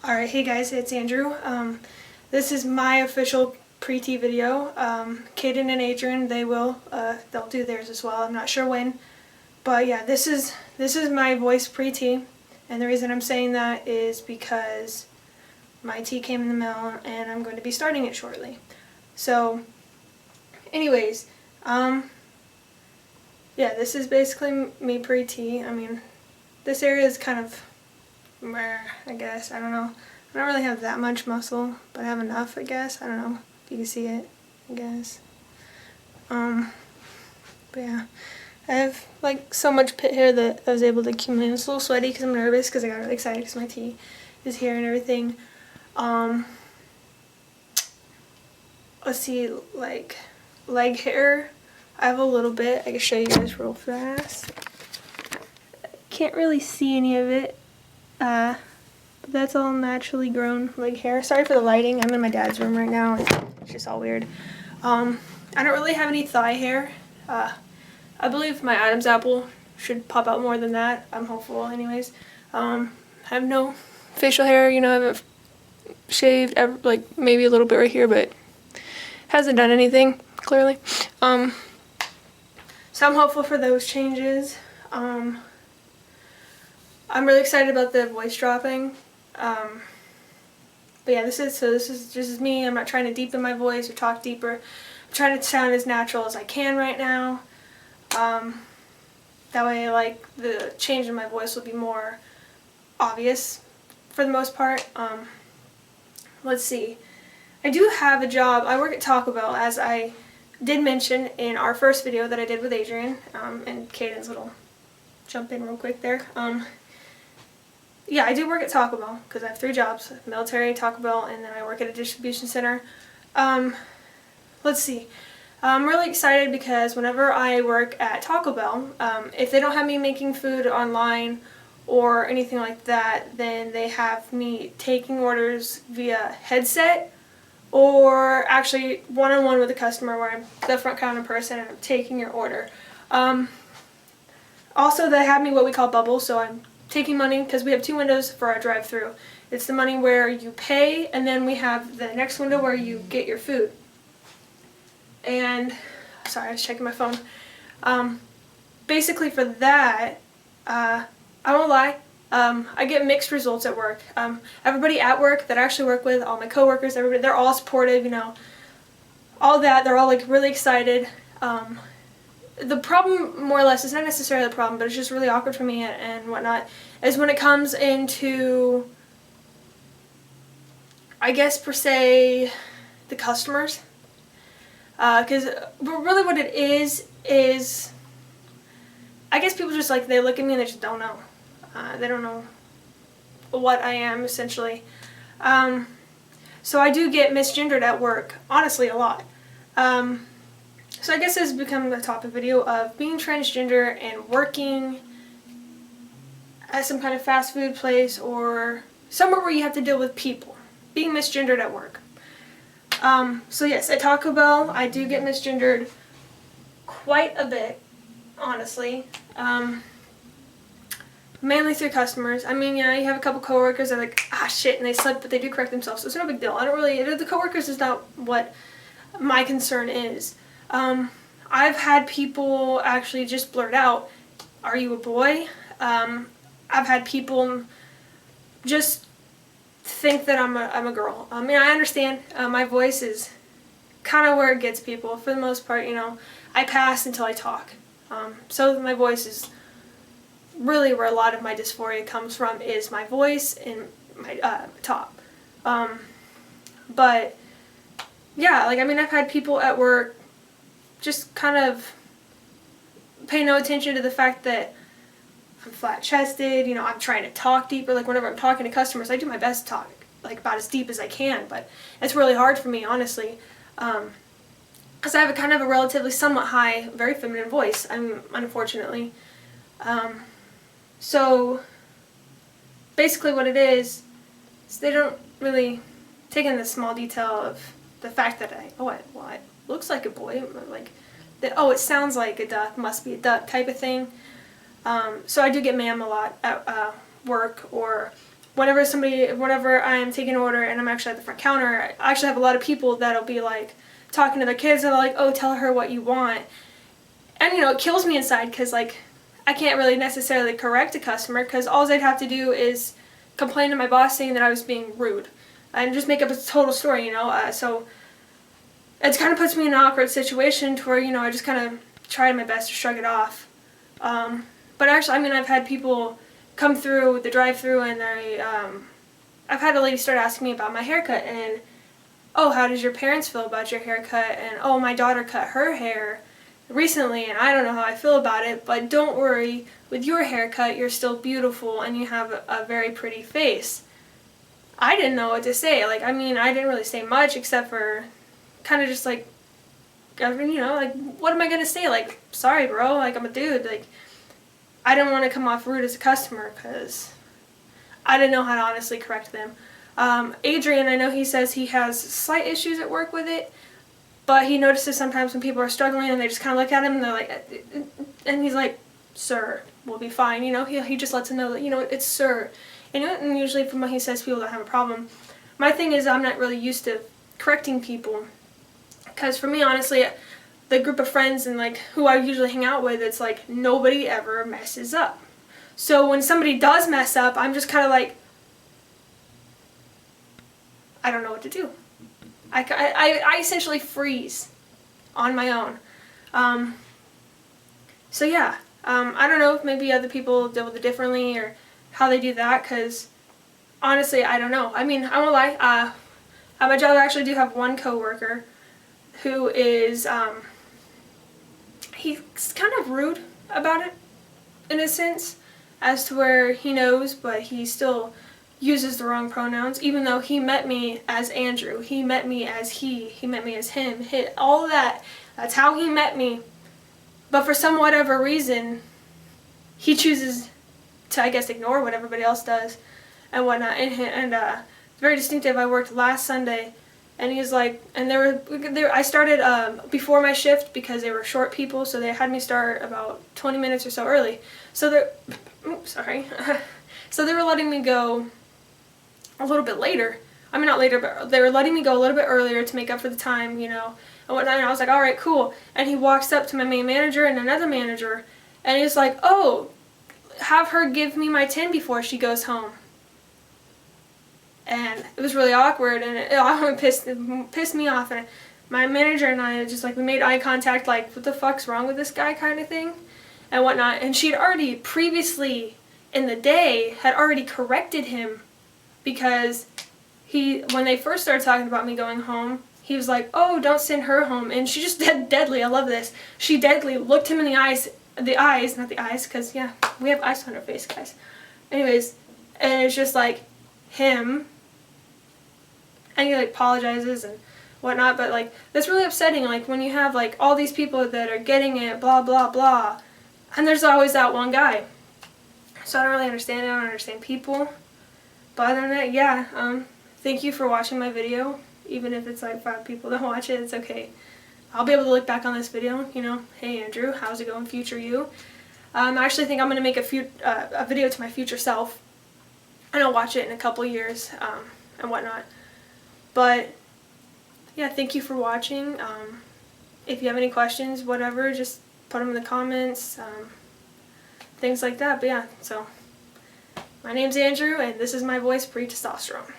Alright, hey guys, it's Andrew. This is my official pre-T video. Kaden and Adrian, they'll do theirs as well. I'm not sure when, but yeah, this is my voice pre-T, and the reason I'm saying that is because my tea came in the mail and I'm going to be starting it shortly. So, anyways, yeah, this is basically me pre-T. I mean, this area is kind of I guess. I don't know. I don't really have that much muscle, but I have enough, I guess. I don't know if you can see it, I guess. But yeah. I have like so much pit hair that I was able to accumulate. I'm a little sweaty because I'm nervous because I got really excited because my tea is here and everything. Let's see, like leg hair. I have a little bit. I can show you guys real fast. Can't really see any of it. But that's all naturally grown leg hair. Sorry for the lighting. I'm in my dad's room right now. It's just all weird. I don't really have any thigh hair. I believe my Adam's apple should pop out more than that. I'm hopeful anyways. I have no facial hair. You know, I haven't shaved ever, like maybe a little bit right here, but hasn't done anything, clearly. So I'm hopeful for those changes. I'm really excited about the voice dropping. But yeah, this is just me. I'm not trying to deepen my voice or talk deeper. I'm trying to sound as natural as I can right now. That way, like, the change in my voice will be more obvious for the most part. Let's see. I do have a job. I work at Taco Bell, as I did mention in our first video that I did with Adrian, and Caden's little jump in real quick there. Yeah, I do work at Taco Bell because I have 3 jobs: military, Taco Bell, and then I work at a distribution center. Let's see. I'm really excited because whenever I work at Taco Bell, if they don't have me making food online or anything like that, then they have me taking orders via headset or actually one-on-one with the customer where I'm the front counter person and I'm taking your order. Also, they have me what we call bubble, so I'm taking money because we have 2 windows for our drive-thru. It's the money where you pay, and then we have the next window where you get your food. And sorry, I was checking my phone. Basically for that, I won't lie, I get mixed results at work. Everybody at work that I actually work with, all my coworkers, everybody, they're all supportive, you know, all that. They're all like really excited. The problem, more or less, is not necessarily the problem, but it's just really awkward for me and whatnot, is when it comes into, I guess, per se, the customers. Because really what it is, I guess people just, like, they look at me and they just don't know. They don't know what I am, essentially. So I do get misgendered at work, honestly, a lot. So I guess this has become the topic video of being transgender and working at some kind of fast food place or somewhere where you have to deal with people. Being misgendered at work. So yes, at Taco Bell, I do get misgendered quite a bit, honestly. Mainly through customers. I mean, yeah, you have a couple coworkers that are like, ah, shit, and they slip, but they do correct themselves, so it's no big deal. The coworkers is not what my concern is. I've had people actually just blurt out, "Are you a boy?" I've had people just think that I'm a girl. I mean, I understand my voice is kind of where it gets people. For the most part, you know, I pass until I talk. So my voice is really where a lot of my dysphoria comes from, is my voice and my top. But yeah, like, I mean, I've had people at work just kind of pay no attention to the fact that I'm flat-chested, you know, I'm trying to talk deeper. Like, whenever I'm talking to customers, I do my best to talk, like, about as deep as I can, but it's really hard for me, honestly, because I have a kind of a relatively somewhat high, very feminine voice, unfortunately. So, basically what it is they don't really take in the small detail of the fact that it looks like a boy, like, that, oh, it sounds like a duck, must be a duck type of thing. So I do get ma'am a lot at work, or whenever I'm taking an order and I'm actually at the front counter, I actually have a lot of people that'll be like talking to their kids and they're like, oh, tell her what you want. And, you know, it kills me inside because, like, I can't really necessarily correct a customer because all I'd have to do is complain to my boss saying that I was being rude and just make up a total story, you know. So it kind of puts me in an awkward situation to where, you know, I just kind of try my best to shrug it off. But actually, I mean, I've had people come through the drive-thru and I've had a lady start asking me about my haircut and, oh, how does your parents feel about your haircut? And, oh, my daughter cut her hair recently and I don't know how I feel about it, but don't worry, with your haircut you're still beautiful and you have a very pretty face. I didn't know what to say. Like, I mean, I didn't really say much except for kind of just like, you know, like, what am I gonna say? Like, sorry bro, like, I'm a dude. Like, I didn't want to come off rude as a customer because I didn't know how to honestly correct them. Adrian, I know he says he has slight issues at work with it, but he notices sometimes when people are struggling and they just kind of look at him and they're like, and he's like, sir, we'll be fine, you know. He just lets him know that, you know, it's sir. And usually from what he says, people don't have a problem. My thing is I'm not really used to correcting people because for me, honestly, the group of friends and like who I usually hang out with, it's like nobody ever messes up. So when somebody does mess up, I'm just kind of like, I don't know what to do. I essentially freeze on my own. So yeah, I don't know if maybe other people deal with it differently or how they do that, because honestly, I don't know. I mean, I won't lie, at my job I actually do have one coworker who is, he's kind of rude about it in a sense, as to where he knows, but he still uses the wrong pronouns, even though he met me as Andrew, he met me as he met me as him, all that, that's how he met me. But for some whatever reason, he chooses to, I guess, ignore what everybody else does and whatnot. And it's very distinctive. I worked last Sunday, and he's like, and I started before my shift because they were short people, so they had me start about 20 minutes or so early. So so they were letting me go a little bit later. I mean, not later, but they were letting me go a little bit earlier to make up for the time, you know, and whatnot. And I was like, all right, cool. And he walks up to my main manager and another manager, and he's like, oh, have her give me my 10 before she goes home. And it was really awkward, and it pissed me off. And my manager and I just, like, we made eye contact, like, what the fuck's wrong with this guy kind of thing, and whatnot. And she'd already previously in the day had already corrected him, because when they first started talking about me going home, he was like, oh, don't send her home. And she just deadly, I love this, she deadly looked him in the eyes, not the eyes, because, yeah, we have ice on our face, guys. Anyways, and it's just like him, and he, like, apologizes and whatnot, but, like, that's really upsetting, like, when you have, like, all these people that are getting it, blah, blah, blah, and there's always that one guy. So I don't really understand it, I don't understand people. But other than that, yeah, thank you for watching my video. Even if it's like 5 people that watch it, it's okay. I'll be able to look back on this video, you know, hey Andrew, how's it going, future you? I actually think I'm going to make a video to my future self, and I'll watch it in a couple years, and whatnot. But, yeah, thank you for watching. If you have any questions, whatever, just put them in the comments, things like that. But yeah, so my name's Andrew, and this is my voice pre-testosterone.